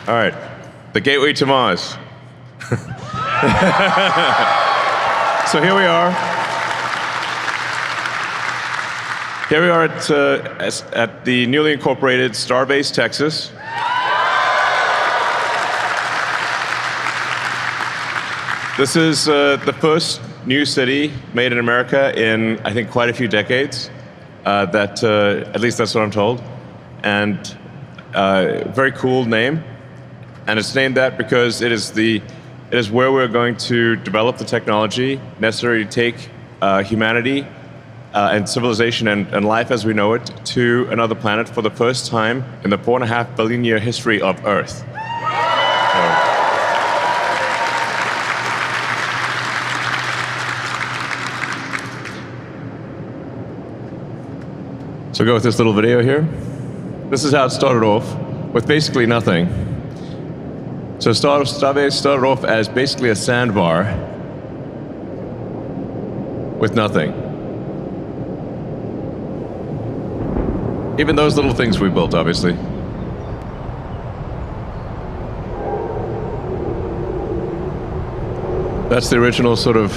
All right, the gateway to Mars. So here we are. Here we are at the newly incorporated Starbase, Texas. This is the first new city made in America in, I think, quite a few decades. At least that's what I'm told. And very cool name. And it's named that because it is where we're going to develop the technology necessary to take humanity and civilization and life as we know it to another planet for the first time in the 4.5 billion year history of Earth. So go with this little video here. This is how it started off, with basically nothing. So Starbase started off as basically a sandbar with nothing. Even those little things we built, obviously. That's the original sort of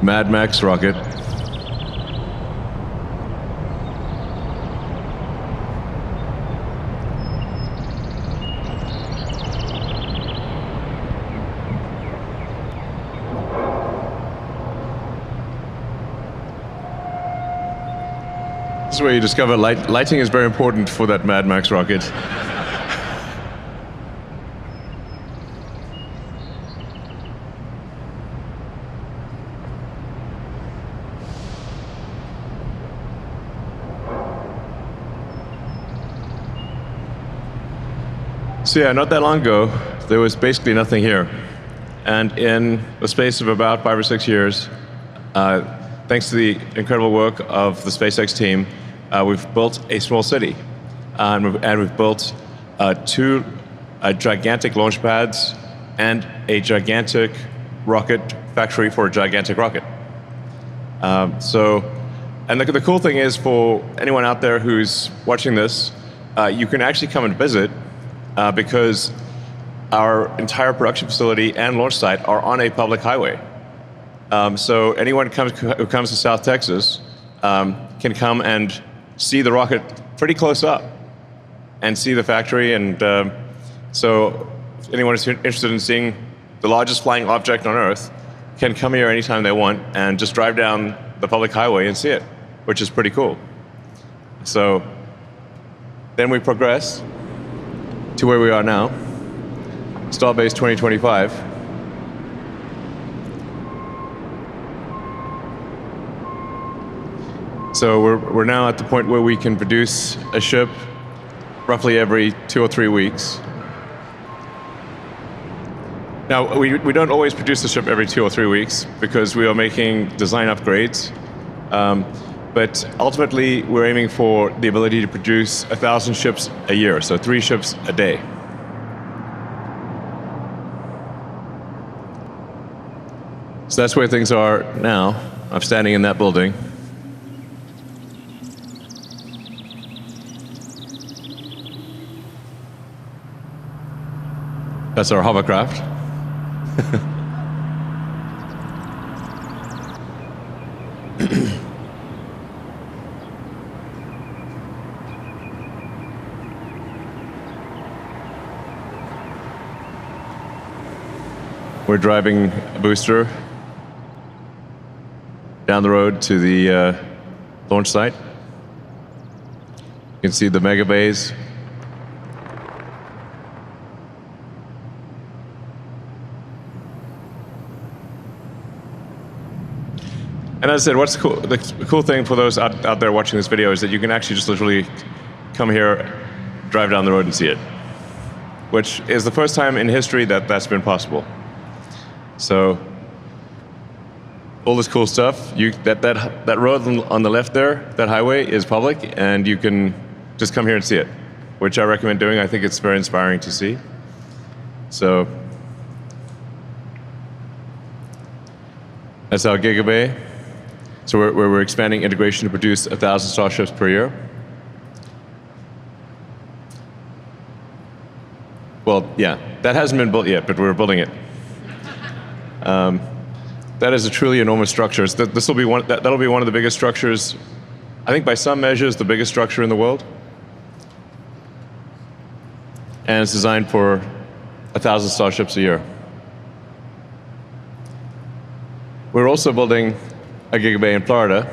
Mad Max rocket. This is where you discover lighting is very important for that Mad Max rocket. So yeah, not that long ago, there was basically nothing here. And in the space of about 5 or 6 years, thanks to the incredible work of the SpaceX team, we've built a small city. And we've built 2 gigantic launch pads and a gigantic rocket factory for a gigantic rocket. And the cool thing is, for anyone out there who's watching this, you can actually come and visit because our entire production facility and launch site are on a public highway. So anyone who comes to South Texas can come and see the rocket pretty close up and see the factory. And so anyone who's interested in seeing the largest flying object on Earth can come here anytime they want and just drive down the public highway and see it, which is pretty cool. So then we progress to where we are now, Starbase 2025. So we're now at the point where we can produce a ship roughly every 2 or 3 weeks. Now, we don't always produce the ship every 2 or 3 weeks because we are making design upgrades. But ultimately, we're aiming for the ability to produce 1,000 ships a year, so 3 ships a day. So that's where things are now. I'm standing in that building. That's our hovercraft. We're driving a booster down the road to the launch site. You can see the mega bays. And as I said, what's cool, the cool thing for those out there watching this video is that you can actually just literally come here, drive down the road and see it, which is the first time in history that that's been possible. So all this cool stuff, that road on the left there, that highway is public, and you can just come here and see it, which I recommend doing. I think it's very inspiring to see. So that's our Gigabay. So we're expanding integration to produce 1,000 Starships per year. Well, Well, yeah, that hasn't been built yet, but we're building it. That is a truly enormous structure. This will be that'll be one of the biggest structures, I think by some measures, the biggest structure in the world. And it's designed for 1,000 starships a year. We're also building a gigabay in Florida,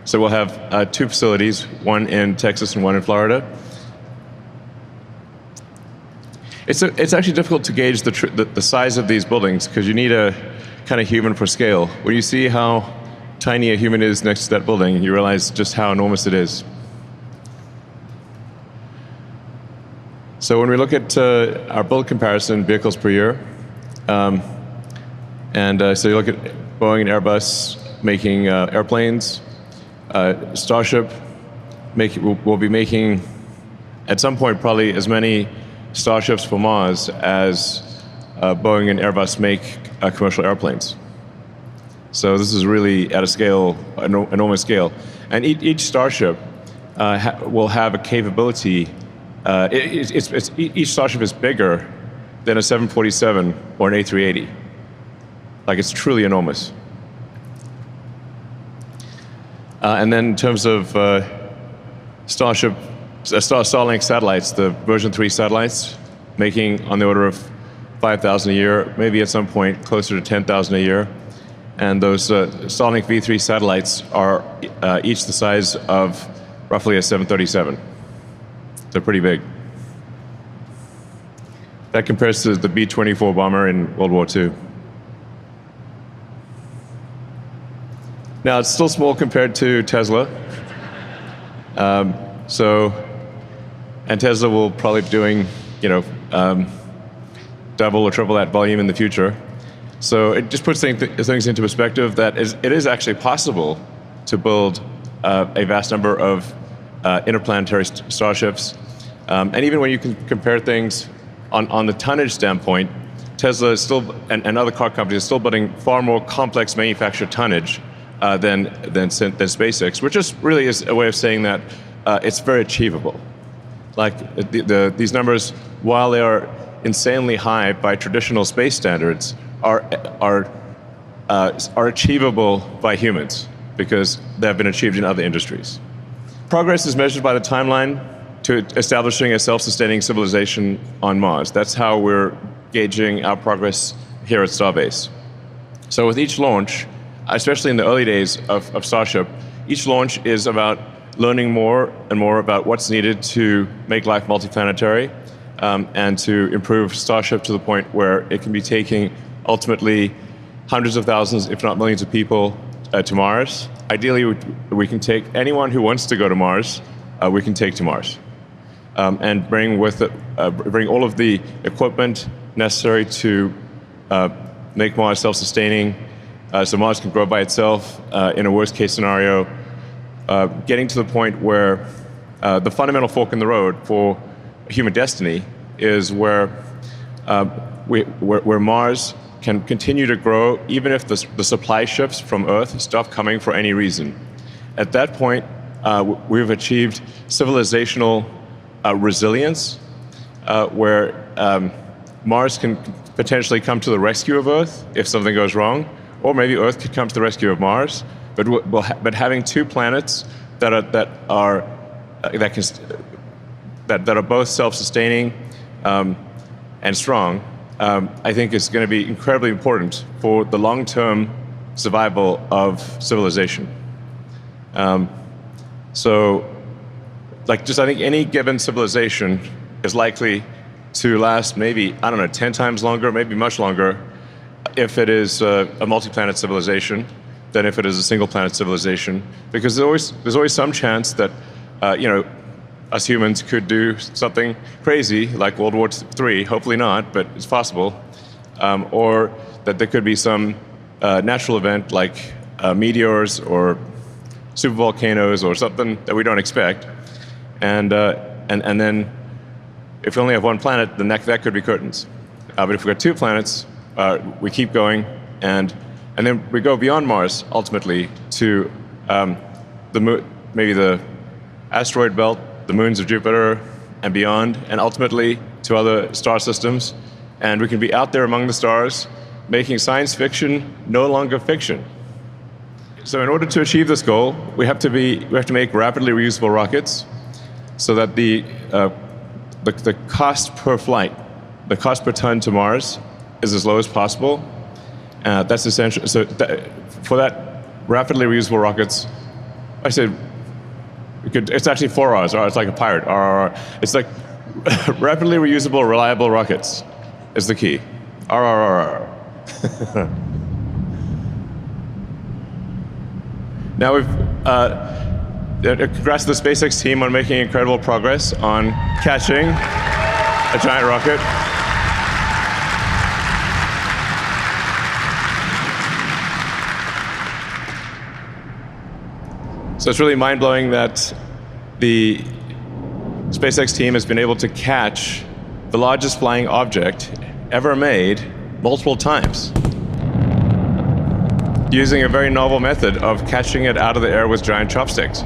so we'll have 2 facilities, one in Texas and one in Florida. It's actually difficult to gauge the size of these buildings because you need a kind of human for scale. When you see how tiny a human is next to that building, you realize just how enormous it is. So when we look at our build comparison, vehicles per year, so you look at Boeing and Airbus making airplanes, Starship will be making, at some point, probably as many Starships for Mars as Boeing and Airbus make commercial airplanes. So this is really at a scale, enormous scale. And each Starship will have a capability. Each Starship is bigger than a 747 or an A380. Like, it's truly enormous. And then in terms of Starlink satellites, the version 3 satellites, making on the order of 5,000 a year, maybe at some point closer to 10,000 a year. And those Starlink V3 satellites are each the size of roughly a 737. They're pretty big. That compares to the B-24 bomber in World War II. Now, it's still small compared to Tesla. And Tesla will probably be doing, double or triple that volume in the future. So it just puts things into perspective that it is actually possible to build a vast number of interplanetary starships. And even when you can compare things on the tonnage standpoint, Tesla is still, and other car companies are still building far more complex manufactured tonnage than SpaceX, which just really is a way of saying that it's very achievable. Like these numbers, while they are insanely high by traditional space standards, are achievable by humans because they have been achieved in other industries. Progress is measured by the timeline to establishing a self-sustaining civilization on Mars. That's how we're gauging our progress here at Starbase. So with each launch, especially in the early days of Starship, each launch is about learning more and more about what's needed to make life multiplanetary and to improve Starship to the point where it can be taking ultimately hundreds of thousands, if not millions of people to Mars. Ideally, we can take anyone who wants to go to Mars, we can take to Mars. And bring all of the equipment necessary to make Mars self-sustaining, so Mars can grow by itself in a worst-case scenario, getting to the point where the fundamental fork in the road for human destiny is where Mars can continue to grow even if the supply ships from Earth stop coming for any reason. At that point, we've achieved civilizational resilience, where Mars can potentially come to the rescue of Earth if something goes wrong, or maybe Earth could come to the rescue of Mars. But having 2 planets that are both self-sustaining and strong, I think is going to be incredibly important for the long-term survival of civilization. I think any given civilization is likely to last maybe, 10 times longer, maybe much longer, if it is a multi-planet civilization than if it is a single-planet civilization, because there's always some chance that, us humans could do something crazy like World War III, hopefully not, but it's possible, or that there could be some natural event like meteors or supervolcanoes or something that we don't expect, and then if we only have one planet, then that could be curtains. But if we've got 2 planets, we keep going, and then we go beyond Mars ultimately to the moon, maybe the asteroid belt, the moons of Jupiter, and beyond, and ultimately to other star systems. And we can be out there among the stars, making science fiction no longer fiction. So in order to achieve this goal, we have to make rapidly reusable rockets so that the cost per flight, the cost per ton to Mars, is as low as possible. That's essential. So for that, rapidly reusable rockets, I said, it's actually 4 R's. It's like a pirate. RRR. It's like rapidly reusable, reliable rockets is the key. RRR. Now we've congrats to the SpaceX team on making incredible progress on catching a giant rocket. So it's really mind-blowing that the SpaceX team has been able to catch the largest flying object ever made multiple times, using a very novel method of catching it out of the air with giant chopsticks.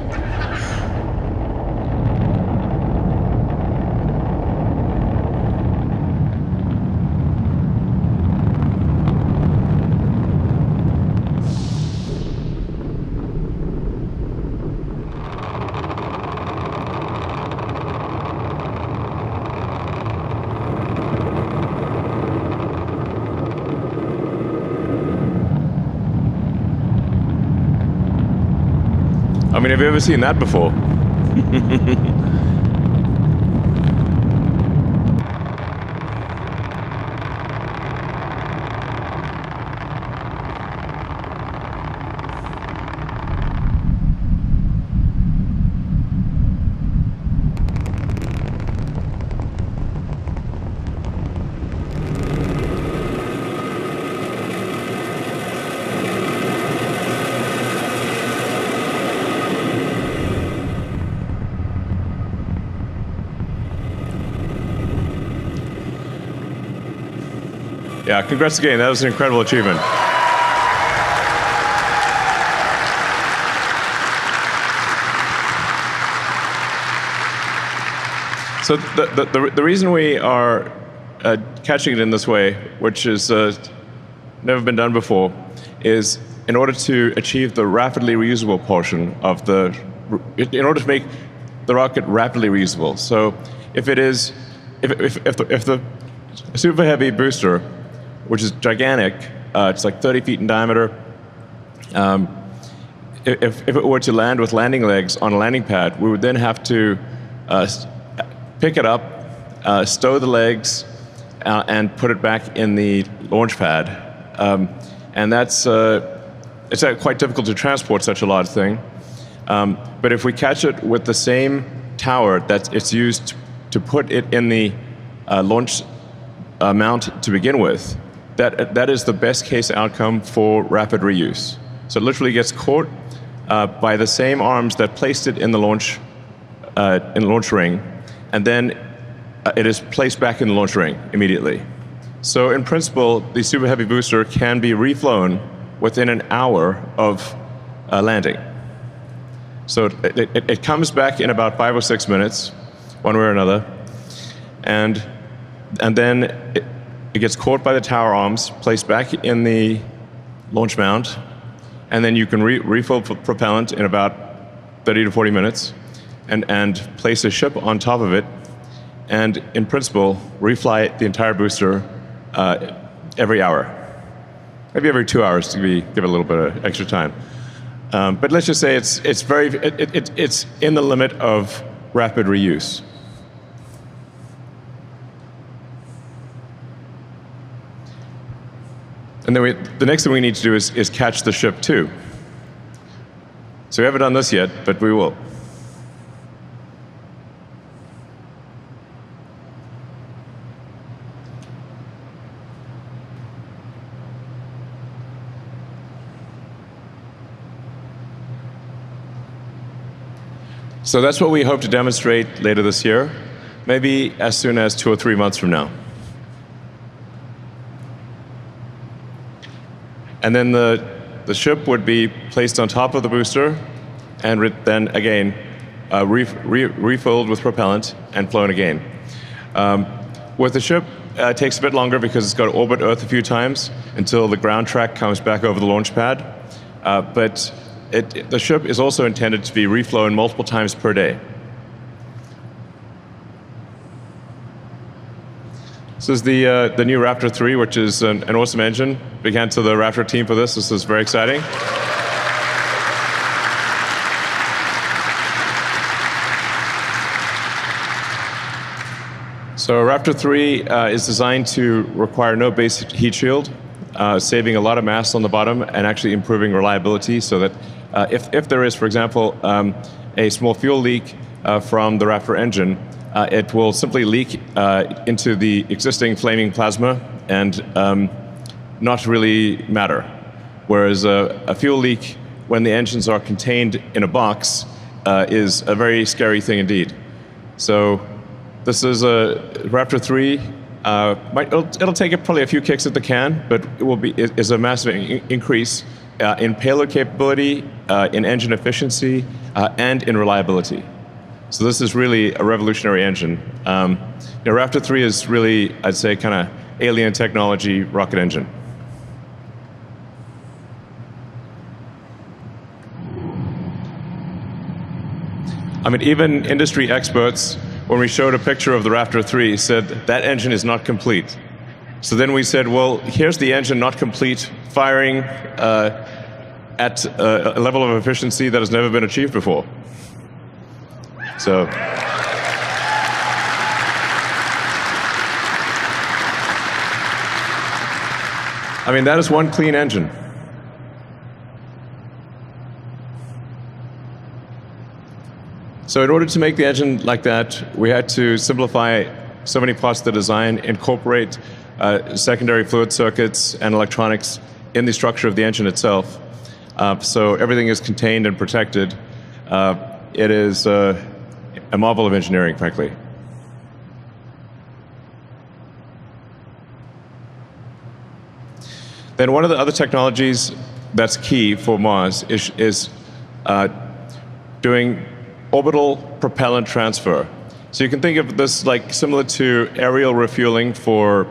I mean, have you ever seen that before? Yeah, congrats again. That was an incredible achievement. So the reason we are catching it in this way, which has never been done before, is in order to achieve the rapidly reusable portion of in order to make the rocket rapidly reusable. So if the super heavy booster, which is gigantic, it's like 30 feet in diameter. If it were to land with landing legs on a landing pad, we would then have to pick it up, stow the legs, and put it back in the launch pad. And it's quite difficult to transport such a large thing. But if we catch it with the same tower that it's used to put it in the launch mount to begin with, that is the best case outcome for rapid reuse. So it literally gets caught by the same arms that placed it in the launch ring, and then it is placed back in the launch ring immediately. So in principle, the Super Heavy booster can be reflown within an hour of landing. So it comes back in about 5 or 6 minutes, one way or another, and then it gets caught by the tower arms, placed back in the launch mount, and then you can refill propellant in about 30 to 40 minutes, and place a ship on top of it, and in principle, refly the entire booster every hour. Maybe every 2 hours to give it a little bit of extra time. But let's just say it's in the limit of rapid reuse. And then the next thing we need to do is catch the ship too. So we haven't done this yet, but we will. So that's what we hope to demonstrate later this year, maybe as soon as 2 or 3 months from now. And then the ship would be placed on top of the booster, and then again refilled with propellant, and flown again. With the ship, it takes a bit longer because it's got to orbit Earth a few times until the ground track comes back over the launch pad. But the ship is also intended to be reflown multiple times per day. This is the new Raptor 3, which is an awesome engine. Big hand to the Raptor team for this. This is very exciting. So Raptor 3 is designed to require no base heat shield, saving a lot of mass on the bottom and actually improving reliability so that if there is, for example, a small fuel leak from the Raptor engine, it will simply leak into the existing flaming plasma and not really matter. Whereas a fuel leak, when the engines are contained in a box, is a very scary thing indeed. So this is a Raptor 3. It'll take it probably a few kicks at the can, but it is a massive increase in payload capability, in engine efficiency, and in reliability. So this is really a revolutionary engine. Raptor 3 is really, I'd say, kind of alien technology rocket engine. I mean, even industry experts, when we showed a picture of the Raptor 3, said that engine is not complete. So then we said, well, here's the engine not complete, firing at a level of efficiency that has never been achieved before. So, I mean, that is one clean engine. So in order to make the engine like that, we had to simplify so many parts of the design, incorporate secondary fluid circuits and electronics in the structure of the engine itself. So everything is contained and protected. It is a marvel of engineering, frankly. Then one of the other technologies that's key for Mars is doing orbital propellant transfer. So you can think of this like similar to aerial refueling for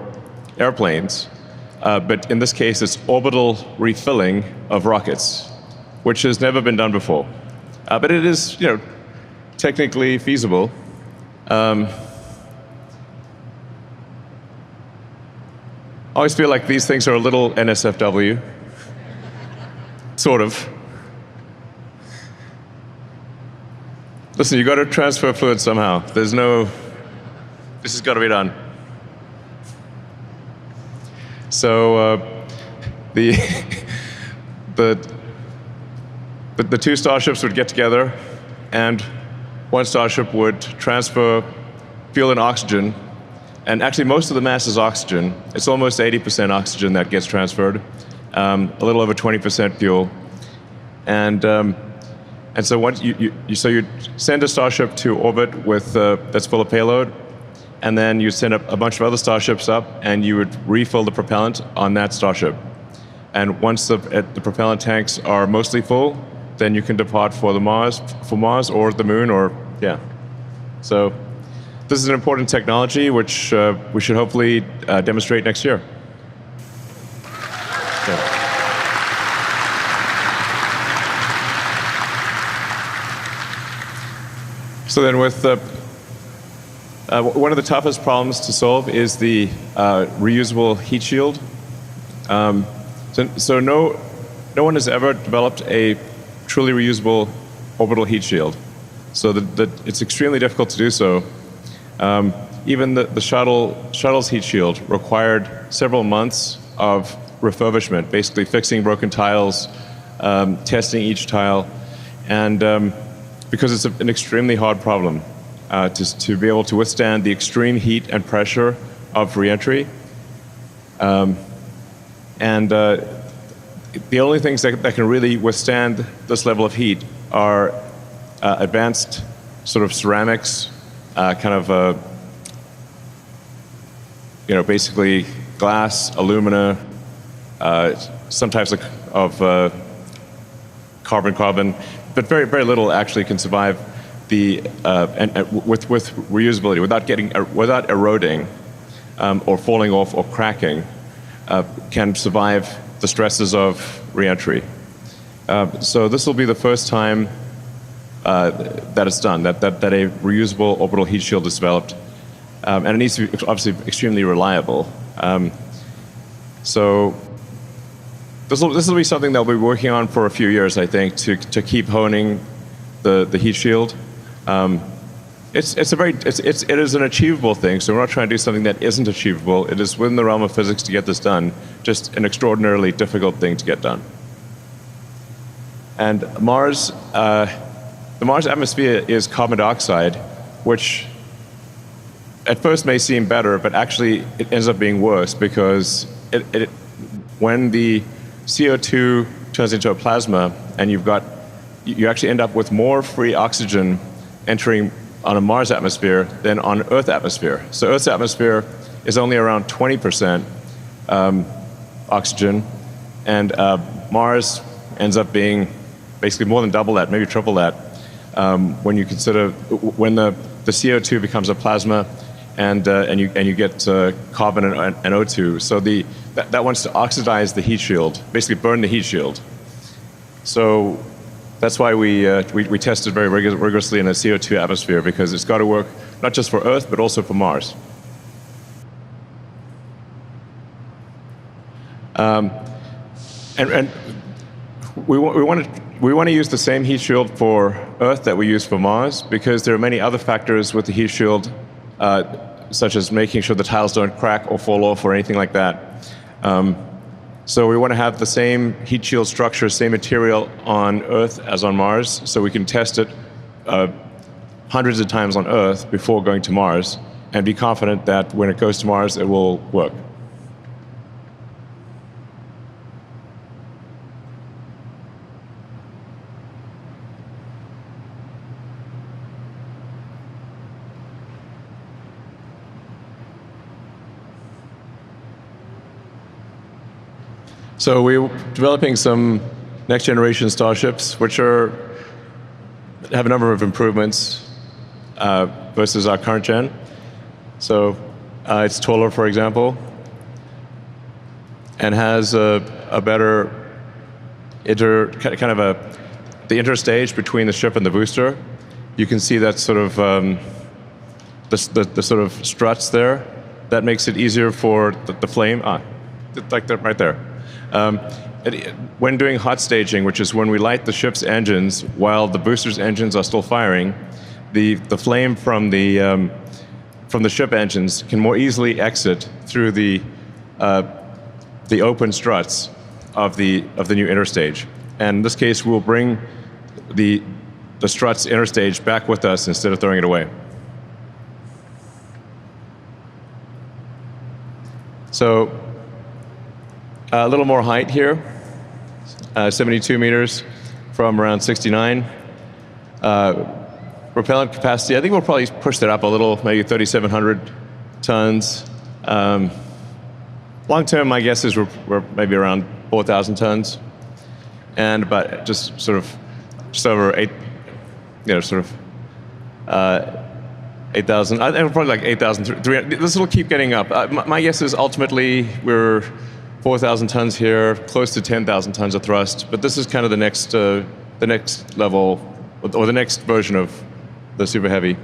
airplanes, but in this case it's orbital refilling of rockets, which has never been done before. But it is, technically feasible. I always feel like these things are a little NSFW, sort of. Listen, you got to transfer fluid somehow. This has got to be done. So the two starships would get together, and one starship would transfer fuel and oxygen. And actually, most of the mass is oxygen. It's almost 80% oxygen that gets transferred, a little over 20% fuel. And so once you send a starship to orbit with that's full of payload, and then you send a bunch of other starships up, and you would refill the propellant on that starship. And once the propellant tanks are mostly full, then you can depart for Mars or the Moon, or yeah. So this is an important technology which we should hopefully demonstrate next year. Yeah. So then with one of the toughest problems to solve is the reusable heat shield. So no one has ever developed a truly reusable orbital heat shield. So it's extremely difficult to do so. Even the shuttle's heat shield required several months of refurbishment, basically fixing broken tiles, testing each tile, and because it's an extremely hard problem to be able to withstand the extreme heat and pressure of reentry. And the only things that can really withstand this level of heat are advanced sort of ceramics, basically glass, alumina, some types of carbon, but very, very little actually can survive with reusability, without eroding or falling off or cracking, can survive the stresses of reentry. So this will be the first time that it's done, that a reusable orbital heat shield is developed, and it needs to be obviously extremely reliable. So this will be something that we'll be working on for a few years, I think, to keep honing the heat shield. It is an achievable thing, so we're not trying to do something that isn't achievable. It is within the realm of physics to get this done, just an extraordinarily difficult thing to get done. And Mars, the Mars atmosphere is carbon dioxide, which at first may seem better, but actually it ends up being worse because when the CO2 turns into a plasma and you actually end up with more free oxygen entering on a Mars atmosphere than on Earth atmosphere. So Earth's atmosphere is only around 20% oxygen, and Mars ends up being basically more than double that, maybe triple that, when you consider when the CO2 becomes a plasma and you get carbon and O2. So that wants to oxidize the heat shield, basically burn the heat shield. So that's why we tested very rigorously in a CO2 atmosphere, because it's got to work not just for Earth but also for Mars. And we want to use the same heat shield for Earth that we use for Mars, because there are many other factors with the heat shield, such as making sure the tiles don't crack or fall off or anything like that. So we want to have the same heat shield structure, same material on Earth as on Mars, so we can test it hundreds of times on Earth before going to Mars, and be confident that when it goes to Mars, it will work. So we're developing some next generation starships, which have a number of improvements versus our current gen. So it's taller, for example, and has a better the interstage between the ship and the booster. You can see that sort of the sort of struts there. That makes it easier for the flame. Like that right there. When doing hot staging, which is when we light the ship's engines while the booster's engines are still firing, the flame from the ship engines can more easily exit through the open struts of the new interstage. And in this case, we'll bring the struts interstage back with us instead of throwing it away. So a little more height here, 72 meters from around 69. Propellant capacity, I think we'll probably push that up a little, maybe 3,700 tons. Long term, my guess is we're maybe around 4,000 tons. And about just over 8,000, I think probably like 8,300. This will keep getting up. My guess is ultimately we're 4,000 tons here, close to 10,000 tons of thrust, but this is kind of the next level, or the next version of the Super Heavy.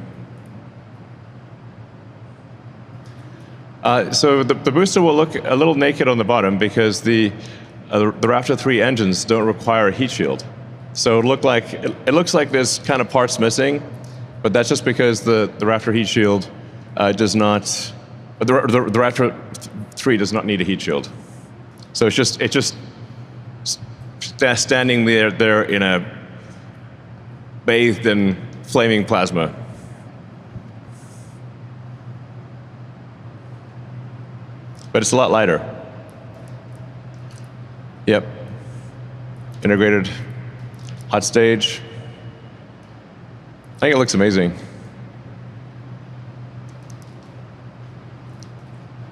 So the booster will look a little naked on the bottom because the Raptor 3 engines don't require a heat shield. So it looks like there's kind of parts missing, but that's just because the Raptor heat shield does not. The Raptor 3 does not need a heat shield. So it's just standing there in a bathed in flaming plasma. But it's a lot lighter. Yep. Integrated hot stage. I think it looks amazing.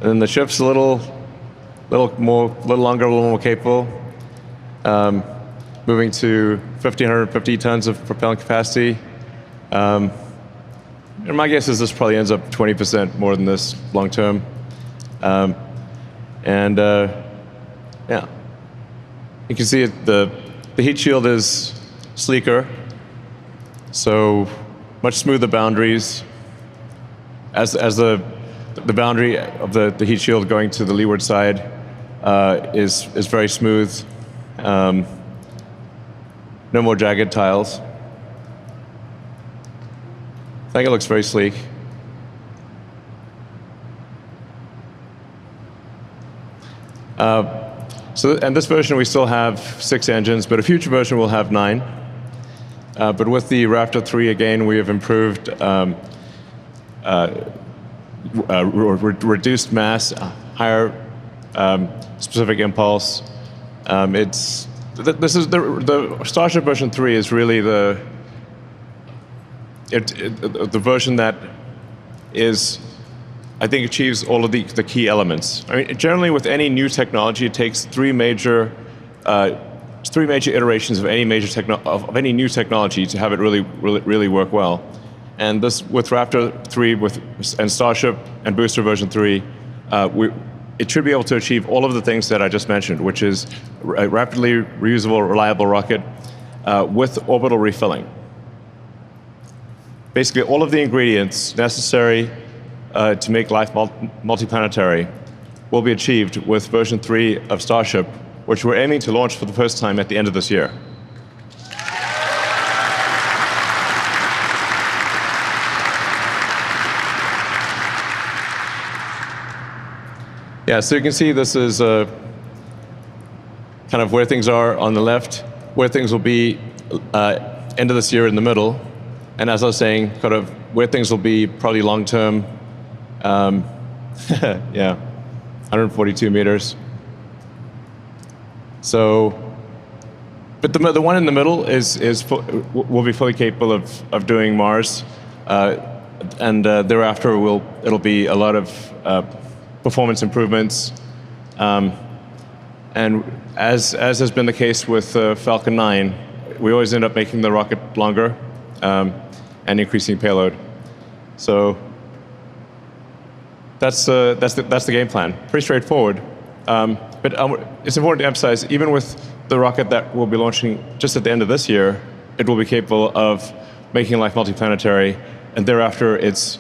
And then the ship's a little longer, a little more capable. Moving to 1,550 tons of propellant capacity. And my guess is this probably ends up 20% more than this long term. Yeah, you can see the heat shield is sleeker, so much smoother boundaries. As the boundary of the heat shield going to the leeward side is very smooth. No more jagged tiles. I think it looks very sleek. And this version we still have 6 engines, but a future version will have 9. But with the Raptor 3 again, we have improved reduced mass, higher specific impulse. The Starship version 3 is really the version that is, I think, achieves all of the key elements. I mean, generally with any new technology, it takes three major iterations of any new technology to have it really work well. And this, with Raptor 3 and Starship and Booster version 3, it should be able to achieve all of the things that I just mentioned, which is a rapidly reusable, reliable rocket with orbital refilling. Basically, all of the ingredients necessary to make life multiplanetary will be achieved with version 3 of Starship, which we're aiming to launch for the first time at the end of this year. Yeah, so you can see this is kind of where things are on the left, where things will be end of this year in the middle, and as I was saying, kind of where things will be probably long term. Yeah, 142 meters. So, but the one in the middle will be fully capable of doing Mars, and thereafter it'll be a lot of performance improvements, and as has been the case with Falcon 9, we always end up making the rocket longer and increasing payload. So that's the game plan. Pretty straightforward, but it's important to emphasize, even with the rocket that we'll be launching just at the end of this year, it will be capable of making life multiplanetary, and thereafter it's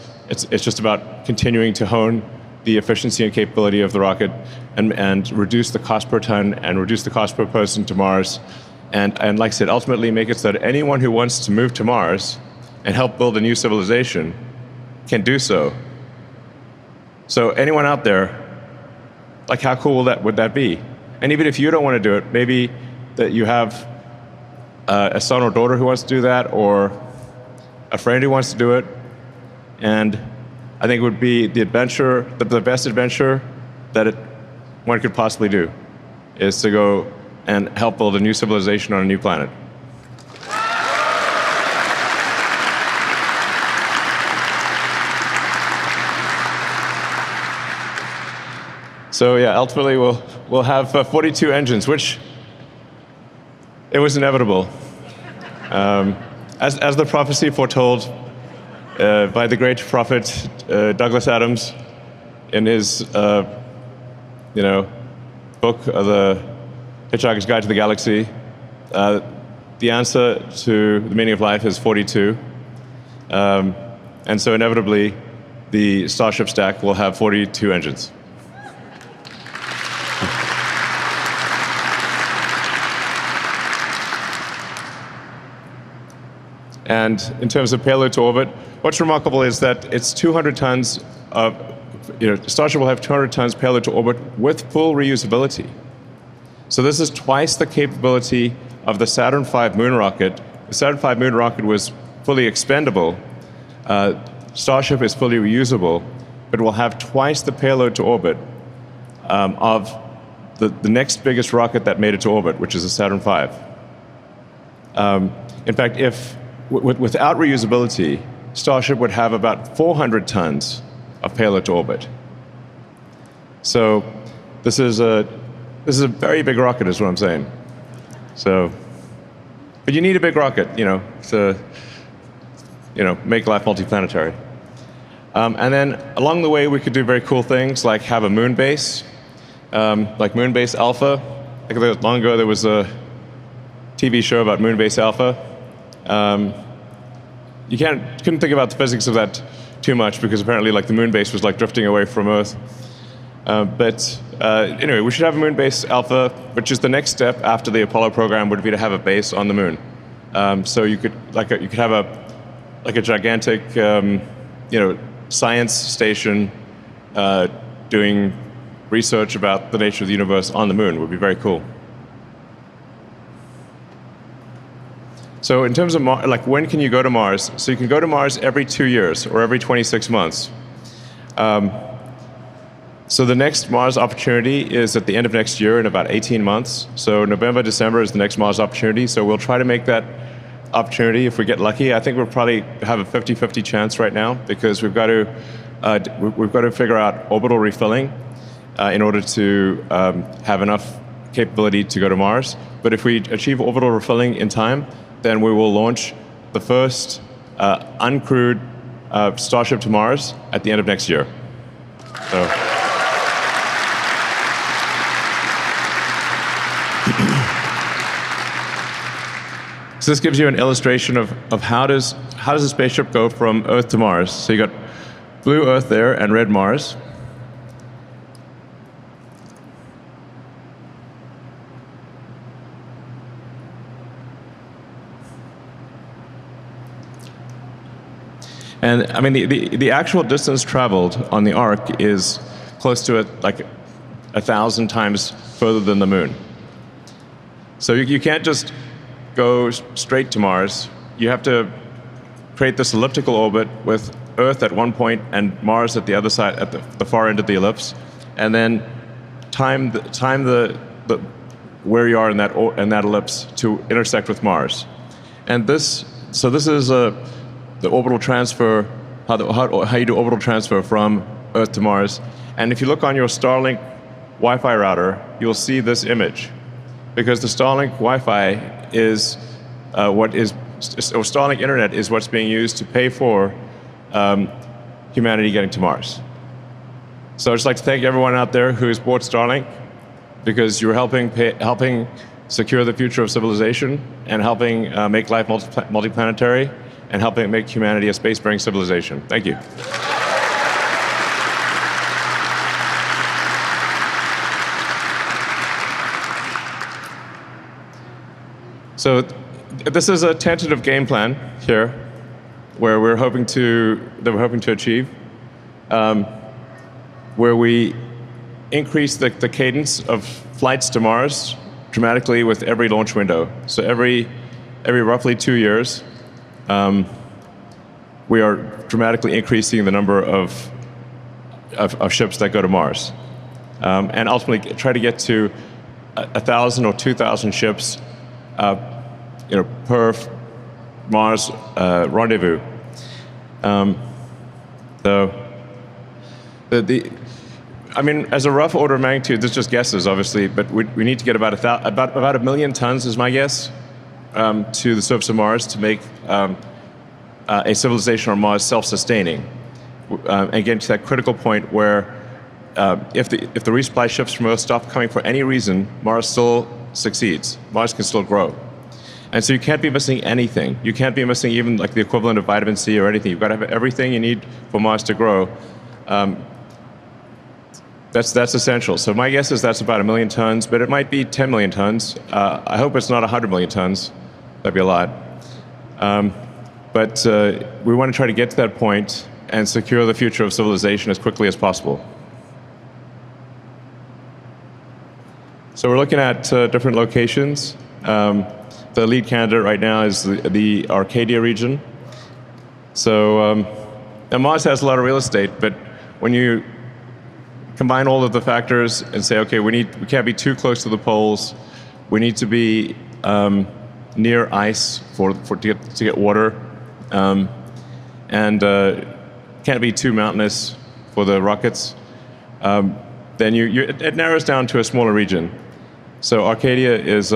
just about continuing to hone the efficiency and capability of the rocket, and reduce the cost per ton and reduce the cost per person to Mars, and like I said, ultimately make it so that anyone who wants to move to Mars and help build a new civilization can do so. So anyone out there, like, how cool would that be? And even if you don't want to do it, maybe that you have a son or daughter who wants to do that, or a friend who wants to do it, and I think it would be the best adventure that one could possibly do, is to go and help build a new civilization on a new planet. So yeah, ultimately we'll have 42 engines, which it was inevitable. As the prophecy foretold by the great prophet Douglas Adams in his book, The Hitchhiker's Guide to the Galaxy, the answer to the meaning of life is 42. And so inevitably, the Starship stack will have 42 engines. And in terms of payload to orbit, what's remarkable is that it's 200 tons of, Starship will have 200 tons payload to orbit with full reusability. So this is twice the capability of the Saturn V moon rocket. The Saturn V moon rocket was fully expendable. Starship is fully reusable, but will have twice the payload to orbit of the next biggest rocket that made it to orbit, which is the Saturn V. In fact, without reusability, Starship would have about 400 tons of payload to orbit. So this is a very big rocket, is what I'm saying. So, but you need a big rocket, So make life multiplanetary. And then along the way, we could do very cool things like have a moon base, like Moonbase Alpha. I think long ago there was a TV show about Moonbase Alpha. You couldn't think about the physics of that too much because apparently like the moon base was like drifting away from Earth. But anyway, we should have a Moonbase Alpha, which is the next step after the Apollo program would be to have a base on the moon. So you could have a gigantic science station doing research about the nature of the universe on the moon would be very cool. So in terms of when can you go to Mars? So you can go to Mars every 2 years or every 26 months. So the next Mars opportunity is at the end of next year in about 18 months. So November, December is the next Mars opportunity. So we'll try to make that opportunity if we get lucky. I think we'll probably have a 50-50 chance right now because we've got to figure out orbital refilling in order to have enough capability to go to Mars. But if we achieve orbital refilling in time, then we will launch the first uncrewed Starship to Mars at the end of next year. So this gives you an illustration of how does a spaceship go from Earth to Mars. So you got blue Earth there and red Mars. And I mean, the actual distance traveled on the Ark is close to like 1,000 times further than the moon. So you can't just go straight to Mars. You have to create this elliptical orbit with Earth at one point and Mars at the other side, at the far end of the ellipse, and then time the where you are in that ellipse to intersect with Mars. And this is the orbital transfer, how you do orbital transfer from Earth to Mars. And if you look on your Starlink Wi-Fi router, you'll see this image. Because the Starlink Wi-Fi is Starlink Internet is what's being used to pay for humanity getting to Mars. So I'd just like to thank everyone out there who's bought Starlink, because you're helping secure the future of civilization and helping make life multiplanetary and helping make humanity a spacefaring civilization. Thank you. So this is a tentative game plan here, where we're hoping to achieve, where we increase the cadence of flights to Mars dramatically with every launch window. So every roughly 2 years, we are dramatically increasing the number of ships that go to Mars, and ultimately try to get to 1,000 or 2,000 ships per Mars rendezvous. I mean, as a rough order of magnitude, this is just guesses, obviously, but we need to get about 1 million tons, is my guess, to the surface of Mars to make a civilization on Mars self-sustaining. Again, to that critical point where if the resupply ships from Earth stop coming for any reason, Mars still succeeds. Mars can still grow. And so you can't be missing anything. You can't be missing even like the equivalent of vitamin C or anything. You've got to have everything you need for Mars to grow. That's essential. So my guess is that's about 1 million tons, but it might be 10 million tons. I hope it's not 100 million tons. That'd be a lot. But we want to try to get to that point and secure the future of civilization as quickly as possible. So we're looking at different locations. The lead candidate right now is the Arcadia region. So now Mars has a lot of real estate, but when you combine all of the factors and say, okay, we can't be too close to the poles. We need to be near ice to get water, and can't be too mountainous for the rockets. Then it narrows down to a smaller region. So Arcadia is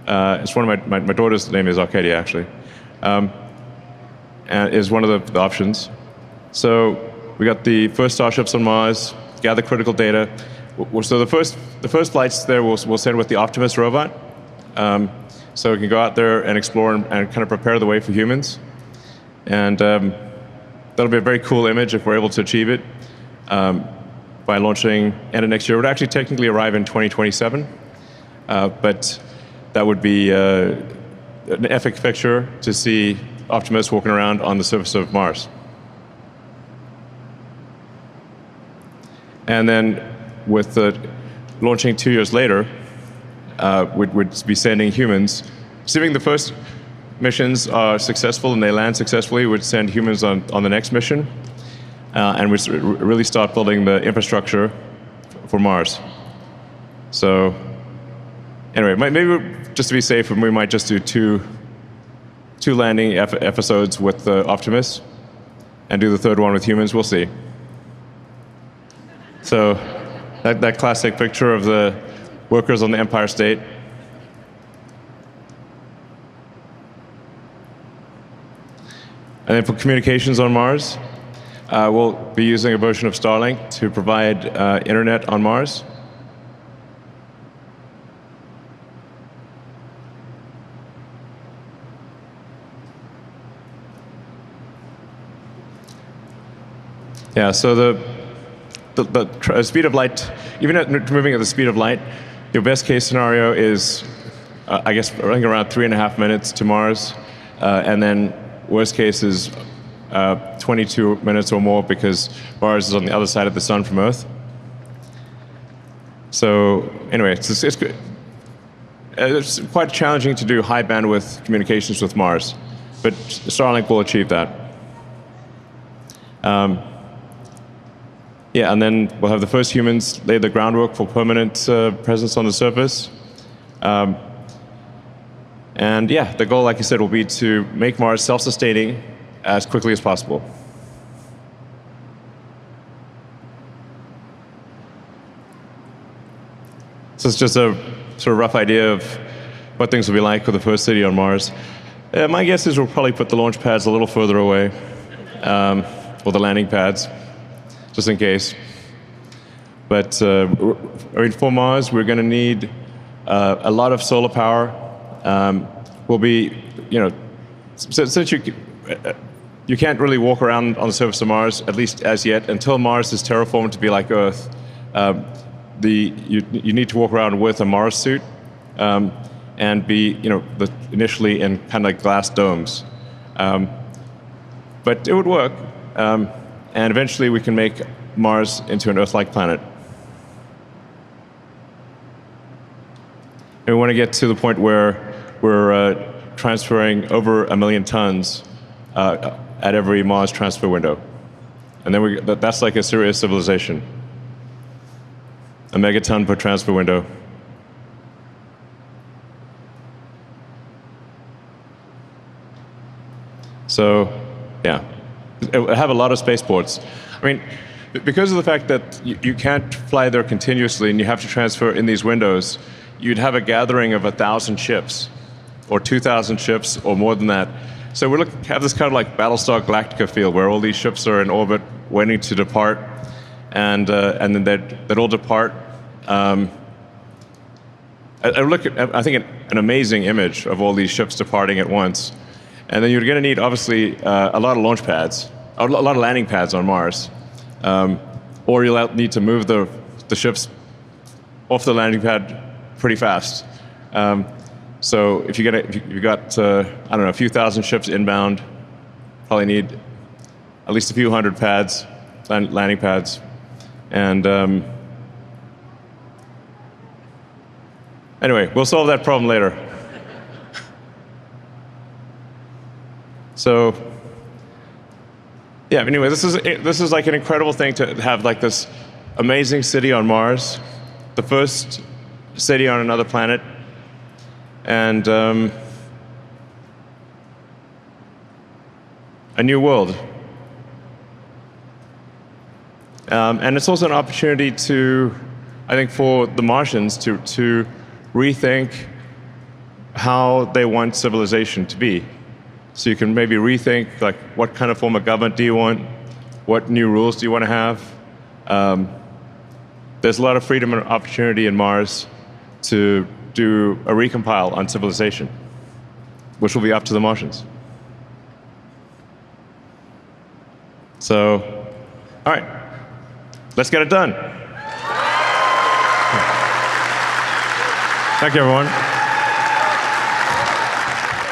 it's one of my daughter's name is Arcadia, actually. is one of the options. So we got the first starships on Mars, gather critical data. So the first flights there we'll send with the Optimus robot. So we can go out there and explore and kind of prepare the way for humans. And that'll be a very cool image if we're able to achieve it by launching end of next year. It would actually technically arrive in 2027, but that would be an epic picture to see Optimus walking around on the surface of Mars. And then with the launching 2 years later, we'd be sending humans. Assuming the first missions are successful and they land successfully, we'd send humans on the next mission, and we'd really start building the infrastructure for Mars. So anyway, maybe just to be safe, we might just do two landing episodes with the Optimus and do the third one with humans. We'll see. So that classic picture of the workers on the Empire State. And then for communications on Mars, we'll be using a version of Starlink to provide internet on Mars. Yeah, so the speed of light, even at moving at the speed of light, your best case scenario is, I guess, running around 3.5 minutes to Mars, and then worst case is 22 minutes or more because Mars is on the other side of the sun from Earth. So anyway, it's quite challenging to do high bandwidth communications with Mars, but Starlink will achieve that. Yeah, and then we'll have the first humans lay the groundwork for permanent presence on the surface. And yeah, the goal, like I said, will be to make Mars self-sustaining as quickly as possible. So it's just a sort of rough idea of what things will be like with the first city on Mars. My guess is we'll probably put the launch pads a little further away, or the landing pads, just in case. But I mean, for Mars, we're going to need a lot of solar power. We'll be, since you can't really walk around on the surface of Mars, at least as yet, until Mars is terraformed to be like Earth. You need to walk around with a Mars suit and be, initially in kind of like glass domes. But it would work. And eventually we can make Mars into an Earth-like planet. And we want to get to the point where we're transferring over 1 million tons at every Mars transfer window. And then that's like a serious civilization. A megaton per transfer window. So, yeah. I have a lot of spaceports. I mean, because of the fact that you can't fly there continuously and you have to transfer in these windows, you'd have a gathering of 1,000 ships, or 2,000 ships, or more than that. So we have this kind of like Battlestar Galactica feel, where all these ships are in orbit, waiting to depart, and then they'd all depart. I look at, I think, an amazing image of all these ships departing at once. And then you're going to need, obviously, a lot of launch pads, a lot of landing pads on Mars. Or you'll need to move the ships off the landing pad pretty fast. So if you've got, I don't know, a few thousand ships inbound, probably need at least a few hundred pads, landing pads. And anyway, we'll solve that problem later. So, yeah. Anyway, this is like an incredible thing to have, like this amazing city on Mars, the first city on another planet, and a new world. And it's also an opportunity to, I think, for the Martians to rethink how they want civilization to be. So you can maybe rethink, like, what kind of form of government do you want? What new rules do you want to have? There's a lot of freedom and opportunity in Mars to do a recompile on civilization, which will be up to the Martians. So, all right, let's get it done. Thank you, everyone.